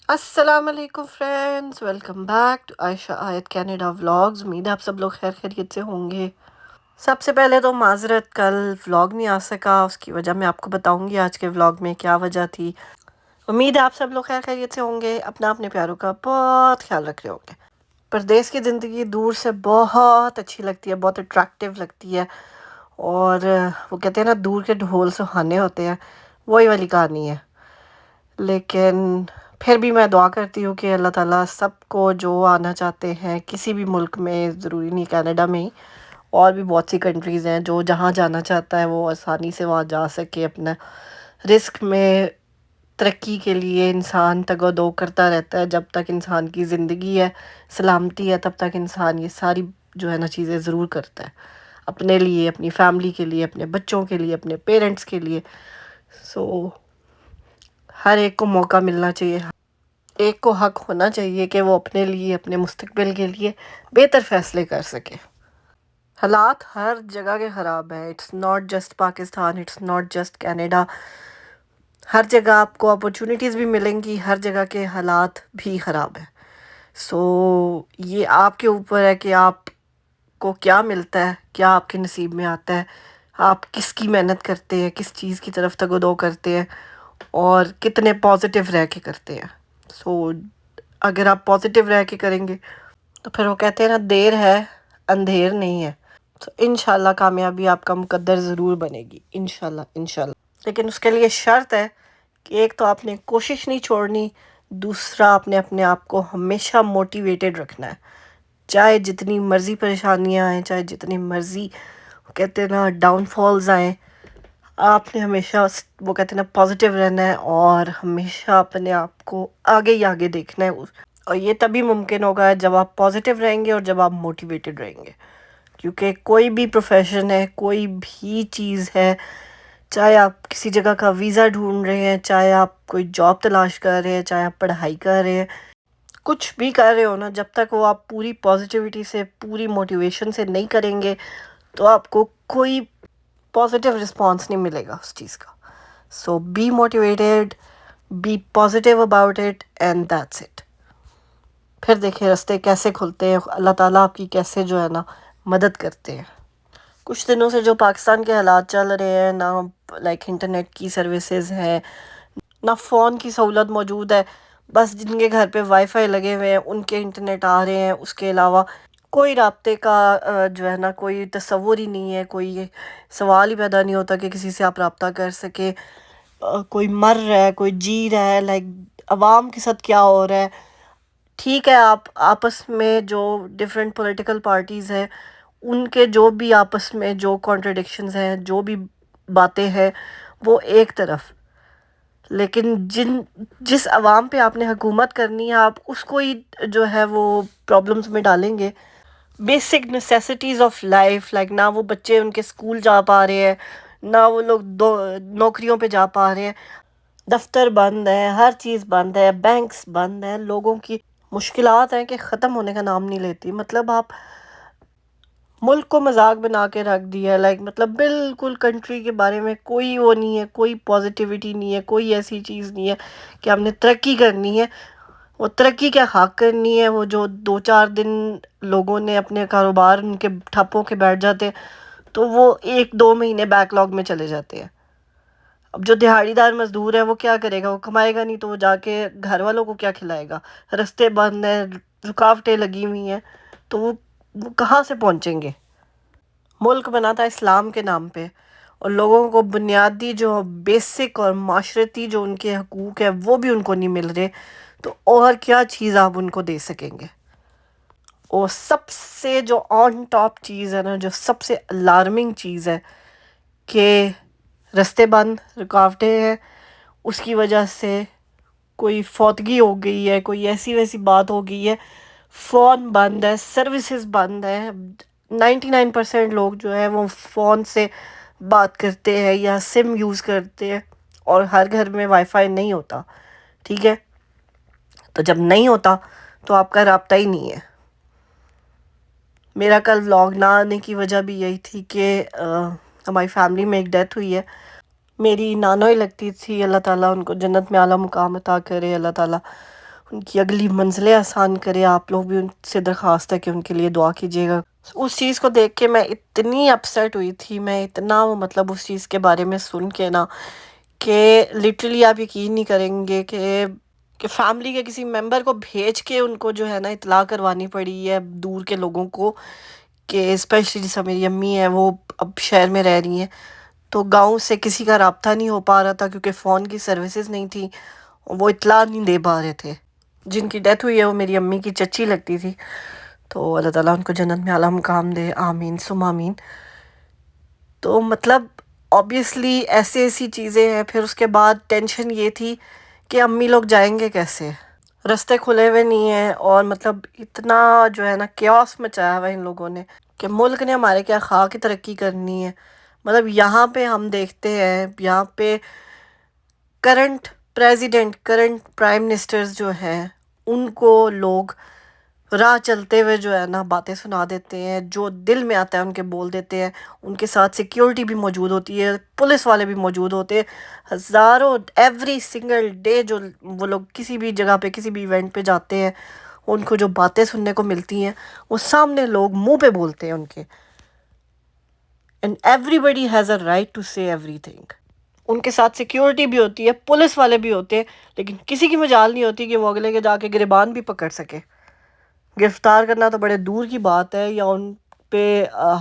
السلام علیکم friends, welcome back to عائشہ آیت کینیڈا ولاگز۔ امید ہے آپ سب لوگ خیر خیریت سے ہوں گے۔ سب سے پہلے تو معذرت، کل ولاگ نہیں آ سکا، اس کی وجہ میں آپ کو بتاؤں گی آج کے ولاگ میں کیا وجہ تھی۔ امید ہے آپ سب لوگ خیر خیریت سے ہوں گے، اپنا اپنے پیاروں کا بہت خیال رکھ رہے ہوں گے۔ پردیس کی زندگی دور سے بہت اچھی لگتی ہے، بہت اٹریکٹیو لگتی ہے، اور وہ کہتے ہیں نا دور کے ڈھول سہانے ہوتے ہیں، وہی والی کہانی ہے۔ لیکن پھر بھی میں دعا کرتی ہوں کہ اللہ تعالیٰ سب کو جو آنا چاہتے ہیں کسی بھی ملک میں، ضروری نہیں کینیڈا میں ہی، اور بھی بہت سی کنٹریز ہیں، جو جہاں جانا چاہتا ہے وہ آسانی سے وہاں جا سکے۔ اپنا رزق میں ترقی کے لیے انسان تگ و دو کرتا رہتا ہے، جب تک انسان کی زندگی ہے، سلامتی ہے، تب تک انسان یہ ساری جو ہے نا چیزیں ضرور کرتا ہے، اپنے لیے، اپنی فیملی کے لیے، اپنے بچوں کے لیے، اپنے پیرنٹس کے لیے۔ سو ہر ایک کو موقع ملنا چاہیے، ایک کو حق ہونا چاہیے کہ وہ اپنے لیے، اپنے مستقبل کے لیے بہتر فیصلے کر سکے۔ حالات ہر جگہ کے خراب ہیں، it's not just Pakistan, it's not just Canada. ہر جگہ آپ کو اپرچونیٹیز بھی ملیں گی، ہر جگہ کے حالات بھی خراب ہیں۔ سو یہ آپ کے اوپر ہے کہ آپ کو کیا ملتا ہے، کیا آپ کے نصیب میں آتا ہے، آپ کس کی محنت کرتے ہیں، کس چیز کی طرف تگ و دو کرتے ہیں، اور کتنے پازیٹیو رہ کے کرتے ہیں۔ سو اگر آپ پازیٹیو رہ کے کریں گے تو پھر وہ کہتے ہیں نا دیر ہے اندھیر نہیں ہے، تو انشاءاللہ کامیابی آپ کا مقدر ضرور بنے گی، انشاءاللہ انشاءاللہ۔ لیکن اس کے لیے شرط ہے کہ ایک تو آپ نے کوشش نہیں چھوڑنی، دوسرا آپ نے اپنے آپ کو ہمیشہ موٹیویٹڈ رکھنا ہے، چاہے جتنی مرضی پریشانیاں آئیں، چاہے جتنی مرضی کہتے ہیں نا ڈاؤن فالز آئیں، آپ نے ہمیشہ وہ کہتے ہیں نا پازیٹیو رہنا ہے، اور ہمیشہ اپنے آپ کو آگے ہی آگے دیکھنا ہے۔ اور یہ تبھی ممکن ہوگا جب آپ پازیٹیو رہیں گے اور جب آپ موٹیویٹڈ رہیں گے، کیونکہ کوئی بھی پروفیشن ہے، کوئی بھی چیز ہے، چاہے آپ کسی جگہ کا ویزا ڈھونڈ رہے ہیں، چاہے آپ کوئی جاب تلاش کر رہے ہیں، چاہے آپ پڑھائی کر رہے ہیں، کچھ بھی کر رہے ہو نا، جب تک وہ آپ پوری پازیٹیوٹی سے، پوری موٹیویشن سے نہیں کریں گے تو آپ کو کوئی پازیٹیو رسپانس نہیں ملے گا اس چیز کا۔ So be motivated, be positive about it, and that's it. پھر دیکھیں راستے کیسے کھلتے ہیں، اللہ تعالیٰ آپ کی کیسے جو ہے نا مدد کرتے ہیں۔ کچھ دنوں سے جو پاکستان کے حالات چل رہے ہیں، نہ لائک انٹرنیٹ کی سروسز ہیں، نہ فون کی سہولت موجود ہے، بس جن کے گھر پہ وائی فائی لگے ہوئے ہیں ان کے انٹرنیٹ آ رہے ہیں، اس کے علاوہ کوئی رابطے کا جو ہے نا کوئی تصور ہی نہیں ہے، کوئی سوال ہی پیدا نہیں ہوتا کہ کسی سے آپ رابطہ کر سکے۔ کوئی مر رہا ہے، کوئی جی رہا ہے، لائک عوام کے ساتھ کیا ہو رہا ہے۔ ٹھیک ہے، آپ آپس میں جو ڈیفرنٹ پولیٹیکل پارٹیز ہیں ان کے جو بھی آپس میں جو کانٹرڈکشنز ہیں، جو بھی باتیں ہیں، وہ ایک طرف، لیکن جس عوام پہ آپ نے حکومت کرنی ہے آپ اس کو ہی جو ہے وہ پرابلمز میں ڈالیں گے۔ Basic necessities of life, like نہ وہ بچے ان کے اسکول جا پا رہے ہیں، نہ وہ لوگ نوکریوں پہ جا پا رہے ہیں، دفتر بند ہے، ہر چیز بند ہے، بینکس بند ہیں، لوگوں کی مشکلات ہیں کہ ختم ہونے کا نام نہیں لیتی۔ مطلب آپ ملک کو مذاق بنا کے رکھ دیا، لائک مطلب بالکل کنٹری کے بارے میں کوئی وہ نہیں ہے، کوئی پازیٹیوٹی نہیں ہے، کوئی ایسی چیز نہیں ہے کہ ہم نے ترقی کرنی ہے۔ وہ ترقی کیا خاک کرنی ہے، وہ جو 2-4 دن لوگوں نے اپنے کاروبار ان کے ٹھپ ہو کے بیٹھ جاتے ہیں تو وہ 1-2 مہینے بیک لاگ میں چلے جاتے ہیں۔ اب جو دہاڑی دار مزدور ہے وہ کیا کرے گا، وہ کمائے گا نہیں تو وہ جا کے گھر والوں کو کیا کھلائے گا، رستے بند ہیں، رکاوٹیں لگی ہوئی ہیں، تو وہ کہاں سے پہنچیں گے۔ ملک بنا تھا اسلام کے نام پہ، اور لوگوں کو بنیادی جو بیسک اور معاشرتی جو ان کے حقوق ہے وہ بھی ان کو نہیں مل رہے، تو اور کیا چیز آپ ان کو دے سکیں گے۔ اور سب سے جو آن ٹاپ چیز ہے نا، جو سب سے الارمنگ چیز ہے کہ رستے بند، رکاوٹیں ہیں، اس کی وجہ سے کوئی فوتگی ہو گئی ہے، کوئی ایسی ویسی بات ہو گئی ہے، فون بند ہے، سروسز بند ہے۔ 99% لوگ جو ہے وہ فون سے بات کرتے ہیں یا سم یوز کرتے ہیں، اور ہر گھر میں وائی فائی نہیں ہوتا، ٹھیک ہے؟ تو جب نہیں ہوتا تو آپ کا رابطہ ہی نہیں ہے۔ میرا کل ولاگ نہ آنے کی وجہ بھی یہی تھی کہ ہماری فیملی میں ایک ڈیتھ ہوئی ہے، میری نانوئی لگتی تھی، اللہ تعالیٰ ان کو جنت میں اعلیٰ مقام عطا کرے، اللہ تعالیٰ ان کی اگلی منزلیں آسان کرے. آپ لوگ بھی ان سے درخواست ہے کہ ان کے لیے دعا کیجیے گا. اس چیز کو دیکھ کے میں اتنی اپسیٹ ہوئی تھی، میں اتنا مطلب اس چیز کے بارے میں سن کے نا کہ لٹرلی آپ یقین نہیں کریں گے کہ فیملی کے کسی ممبر کو بھیج کے ان کو جو ہے نا اطلاع کروانی پڑی ہے دور کے لوگوں کو، کہ اسپیشلی جیسا میری امی ہے وہ اب شہر میں رہ رہی ہیں، تو گاؤں سے کسی کا رابطہ نہیں ہو پا رہا تھا کیونکہ فون کی سروسز نہیں تھی، وہ اطلاع نہیں دے پا رہے تھے. جن کی ڈیتھ ہوئی ہے وہ میری امی کی چچی لگتی تھی، تو اللہ تعالیٰ ان کو جنت میں اعلیٰ مقام دے، آمین ثم آمین. تو مطلب آبویسلی ایسی چیزیں ہیں. پھر اس کے بعد ٹینشن یہ تھی کہ امی لوگ جائیں گے کیسے، رستے کھلے ہوئے نہیں ہیں، اور مطلب اتنا جو ہے نا کیوس مچایا ہوا ان لوگوں نے کہ ملک نے ہمارے کیا خواہ کی ترقی کرنی ہے. مطلب یہاں پہ ہم دیکھتے ہیں یہاں پہ کرنٹ پرائم منسٹرز جو ہیں ان کو لوگ راہ چلتے ہوئے جو ہے نا باتیں سنا دیتے ہیں، جو دل میں آتا ہے ان کے بول دیتے ہیں. ان کے ساتھ سیکیورٹی بھی موجود ہوتی ہے، پولیس والے بھی موجود ہوتے ہیں، ہزاروں ایوری سنگل ڈے جو وہ لوگ کسی بھی جگہ پہ کسی بھی ایونٹ پہ جاتے ہیں، ان کو جو باتیں سننے کو ملتی ہیں وہ سامنے لوگ منہ پہ بولتے ہیں ان کے. And everybody has a right to say everything. ان کے ساتھ سیکیورٹی بھی ہوتی ہے، پولیس والے بھی ہوتے ہیں، لیکن کسی کی مجال نہیں ہوتی کہ وہ اگلے کے جا کے گریبان بھی پکڑ سکے. گرفتار کرنا تو بڑے دور کی بات ہے، یا ان پہ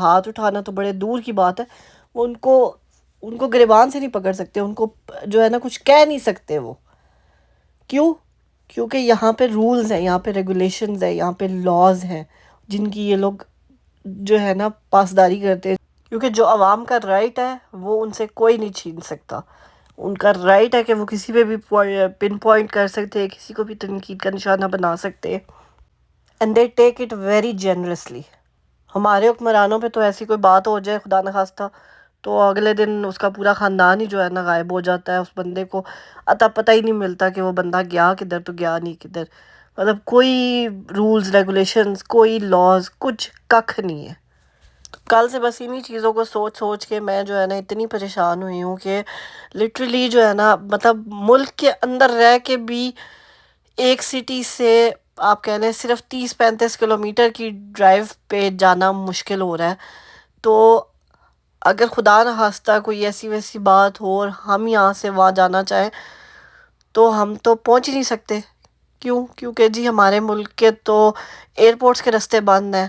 ہاتھ اٹھانا تو بڑے دور کی بات ہے. وہ ان کو گریبان سے نہیں پکڑ سکتے، ان کو جو ہے نا کچھ کہہ نہیں سکتے. وہ کیوں؟ کیونکہ یہاں پہ رولز ہیں، یہاں پہ ریگولیشنز ہیں، یہاں پہ لاز ہیں جن کی یہ لوگ جو ہے نا پاسداری کرتے ہیں. کیونکہ جو عوام کا رائٹ ہے وہ ان سے کوئی نہیں چھین سکتا. ان کا رائٹ ہے کہ وہ کسی پہ بھی پن پوائنٹ کر سکتے ہیں، کسی کو بھی تنقید کا نشانہ بنا سکتے ہیں. And they take it very generously. ہمارے حکمرانوں پہ تو ایسی کوئی بات ہو جائے خدا نخواستہ تو اگلے دن اس کا پورا خاندان ہی جو ہے نا غائب ہو جاتا ہے. اس بندے کو اتا پتہ ہی نہیں ملتا کہ وہ بندہ گیا کدھر تو گیا نہیں کدھر. مطلب کوئی رولز ریگولیشنز، کوئی لاز، کچھ ککھ نہیں ہے. کل سے بس انہی چیزوں کو سوچ کے میں جو ہے نا اتنی پریشان ہوئی ہوں کہ لٹرلی جو ہے نا مطلب ملک کے اندر رہ کے بھی ایک سٹی سے آپ کہہ لیں صرف 30-35 کلومیٹر کی ڈرائیو پہ جانا مشکل ہو رہا ہے. تو اگر خدا نہ خواستہ کوئی ایسی ویسی بات ہو اور ہم یہاں سے وہاں جانا چاہیں تو ہم تو پہنچ ہی نہیں سکتے. کیونکہ جی ہمارے ملک کے تو ایئرپورٹس کے رستے بند ہیں.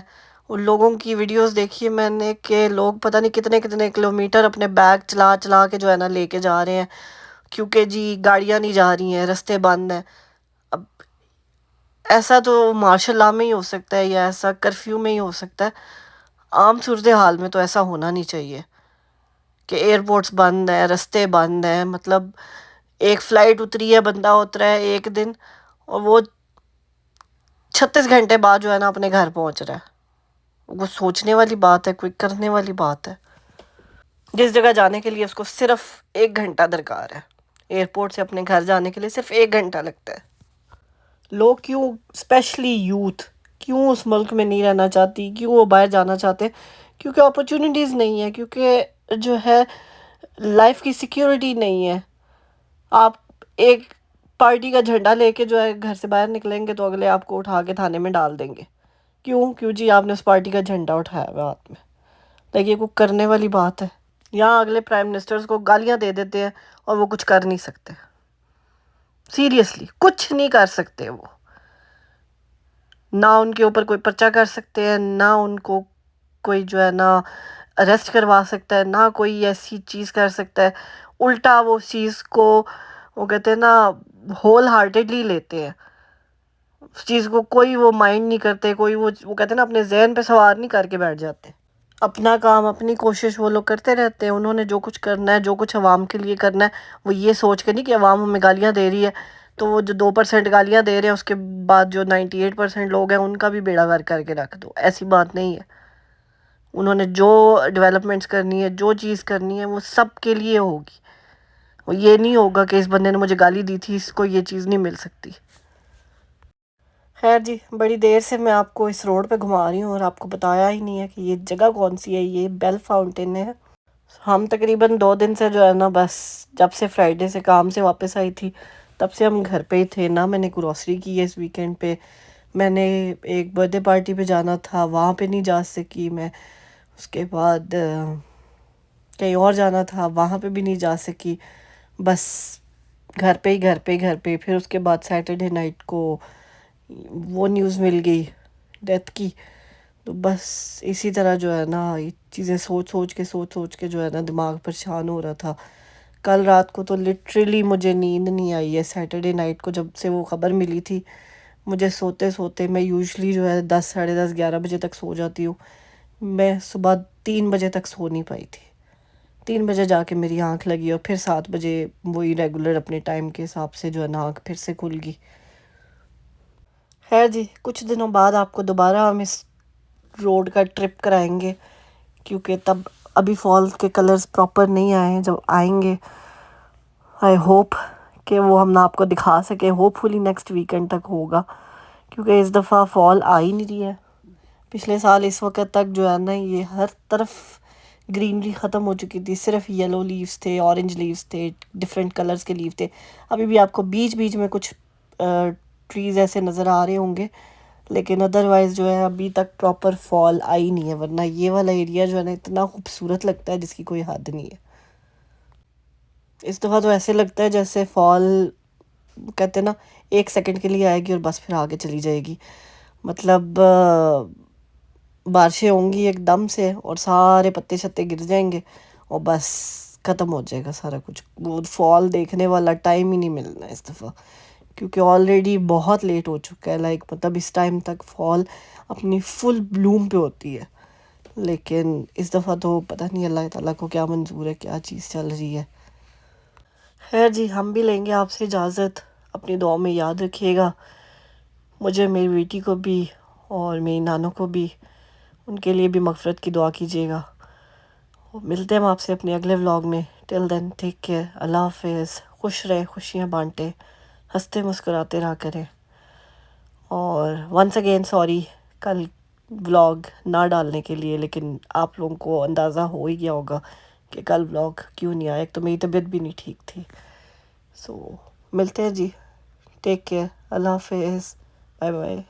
ان لوگوں کی ویڈیوز دیکھی میں نے کہ لوگ پتہ نہیں کتنے کلومیٹر اپنے بیگ چلا کے جو ہے نا لے کے جا رہے ہیں کیونکہ جی گاڑیاں نہیں جا رہی ہیں، رستے بند ہیں. اب ایسا تو مارشل لاء میں ہی ہو سکتا ہے یا ایسا کرفیو میں ہی ہو سکتا ہے. عام صورتحال میں تو ایسا ہونا نہیں چاہیے کہ ایئرپورٹس بند ہیں، رستے بند ہیں. مطلب ایک فلائٹ اتری ہے، بندہ اترا ہے ایک دن اور وہ 36 گھنٹے بعد جو ہے نا اپنے گھر پہنچ رہا ہے. وہ سوچنے والی بات ہے، کوئی کرنے والی بات ہے. جس جگہ جانے کے لیے اس کو صرف 1 گھنٹہ درکار ہے، ایئرپورٹ سے اپنے گھر جانے کے لیے صرف 1 گھنٹہ لگتا ہے. لوگ کیوں اسپیشلی یوتھ کیوں اس ملک میں نہیں رہنا چاہتی، کیوں وہ باہر جانا چاہتے؟ کیونکہ اپرچونٹیز نہیں ہے، کیونکہ جو ہے لائف کی سیکیورٹی نہیں ہے. آپ ایک پارٹی کا جھنڈا لے کے جو ہے گھر سے باہر نکلیں گے تو اگلے آپ کو اٹھا کے تھانے میں ڈال دیں گے. کیوں جی آپ نے اس پارٹی کا جھنڈا اٹھایا ہوا ہاتھ میں. لیکن یہ کوئی کرنے والی بات ہے؟ یہاں اگلے پرائم منسٹرز کو گالیاں دے دیتے ہیں اور وہ کچھ کر نہیں سکتے. سیریسلی کچھ نہیں کر سکتے. وہ نہ ان کے اوپر کوئی پرچہ کر سکتے ہیں، نہ ان کو کوئی جو ہے نا اریسٹ کروا سکتا ہے، نہ کوئی ایسی چیز کر سکتا ہے. الٹا وہ اس چیز کو وہ کہتے ہیں نا ہول ہارٹیڈلی لیتے ہیں. اس چیز کو کوئی وہ مائنڈ نہیں کرتے، کوئی وہ کہتے ہیں نا اپنے ذہن پہ سوار نہیں کر کے بیٹھ جاتے. اپنا کام اپنی کوشش وہ لوگ کرتے رہتے ہیں. انہوں نے جو کچھ کرنا ہے، جو کچھ عوام کے لیے کرنا ہے، وہ یہ سوچ کے نہیں کہ عوام ہمیں گالیاں دے رہی ہے تو وہ جو 2% گالیاں دے رہے ہیں اس کے بعد جو 98% لوگ ہیں ان کا بھی بیڑا غرق کر کے رکھ دو. ایسی بات نہیں ہے. انہوں نے جو ڈیولپمنٹس کرنی ہے، جو چیز کرنی ہے وہ سب کے لیے ہوگی. وہ یہ نہیں ہوگا کہ اس بندے نے مجھے گالی دی تھی اس کو یہ چیز نہیں مل سکتی. خیر جی، بڑی دیر سے میں آپ کو اس روڈ پہ گھما رہی ہوں اور آپ کو بتایا ہی نہیں ہے کہ یہ جگہ کون سی ہے. یہ بیل فاؤنٹین ہے. ہم تقریباً 2 دن سے جو ہے نا بس جب سے فرائیڈے سے کام سے واپس آئی تھی تب سے ہم گھر پہ ہی تھے، نہ میں نے گروسری کی ہے اس ویکینڈ پہ. میں نے ایک برتھ ڈے پارٹی پہ جانا تھا، وہاں پہ نہیں جا سکی میں. اس کے بعد کہیں اور جانا تھا، وہاں پہ بھی نہیں جا سکی. بس گھر پہ ہی گھر پہ گھر پہ. پھر اس کے بعد سیٹرڈے نائٹ کو وہ نیوز مل گئی ڈیتھ کی. تو بس اسی طرح جو ہے نا یہ چیزیں سوچ سوچ کے جو ہے نا دماغ پریشان ہو رہا تھا. کل رات کو تو لٹرلی مجھے نیند نہیں آئی ہے. سیٹرڈے نائٹ کو جب سے وہ خبر ملی تھی، مجھے سوتے سوتے، میں یوزلی جو ہے 10 ساڑھے 10 11 بجے تک سو جاتی ہوں، میں صبح 3 بجے تک سو نہیں پائی تھی. 3 بجے جا کے میری آنکھ لگی اور پھر 7 بجے وہی ریگولر اپنے ٹائم کے حساب سے جو ہے نا آنکھ پھر سے کھل گئی. خیر جی، کچھ دنوں بعد آپ کو دوبارہ ہم اس روڈ کا ٹرپ کرائیں گے، کیونکہ تب ابھی فال کے کلرز پراپر نہیں آئے ہیں. جب آئیں گے آئی ہوپ کہ وہ ہم آپ کو دکھا سکیں. ہوپ فلی نیکسٹ ویکینڈ تک ہوگا، کیونکہ اس دفعہ فال آ ہی نہیں رہی ہے. پچھلے سال اس وقت تک جو ہے نا یہ ہر طرف گرینری ختم ہو چکی تھی، صرف یلو لیوز تھے، اورنج لیوز تھے، ڈفرینٹ کلرز کے لیو تھے. ابھی بھی آپ کو بیچ بیچ میں کچھ ٹریز ایسے نظر آ رہے ہوں گے، لیکن ادروائز جو ہے ابھی تک پراپر فال آئی نہیں ہے. ورنہ یہ والا ایریا جو ہے نا اتنا خوبصورت لگتا ہے جس کی کوئی حد نہیں ہے. اس دفعہ تو ایسے لگتا ہے جیسے فال کہتے ہیں نا 1 سیکنڈ کے لیے آئے گی اور بس پھر آگے چلی جائے گی. مطلب بارشیں ہوں گی ایک دم سے اور سارے پتے شتے گر جائیں گے اور بس ختم ہو جائے گا سارا کچھ. وہ فال دیکھنے والا ٹائم ہی نہیں ملنا اس دفعہ، کیونکہ آلریڈی بہت لیٹ ہو چکا ہے. مطلب اس ٹائم تک فال اپنی فل بلوم پہ ہوتی ہے، لیکن اس دفعہ تو پتہ نہیں اللہ تعالیٰ کو کیا منظور ہے، کیا چیز چل رہی ہے. خیر جی، ہم بھی لیں گے آپ سے اجازت. اپنی دعاؤں میں یاد رکھیے گا مجھے، میری بیٹی کو بھی اور میری نانوں کو بھی، ان کے لیے بھی مغفرت کی دعا کیجیے گا. ملتے ہیں ہم آپ سے اپنے اگلے ولاگ میں. ٹل دین ٹیک کیئر، اللہ حافظ. خوش رہے، خوشیاں بانٹے، ہنستے مسکراتے رہا کریں. اور ونس اگین سوری کل ولاگ نہ ڈالنے کے لیے، لیکن آپ لوگوں کو اندازہ ہو ہی گیا ہوگا کہ کل ولاگ کیوں نہیں آیا. ایک تو میری طبیعت بھی نہیں ٹھیک تھی. ملتے ہیں جی. ٹیک کیئر، اللہ حافظ، بائے بائے.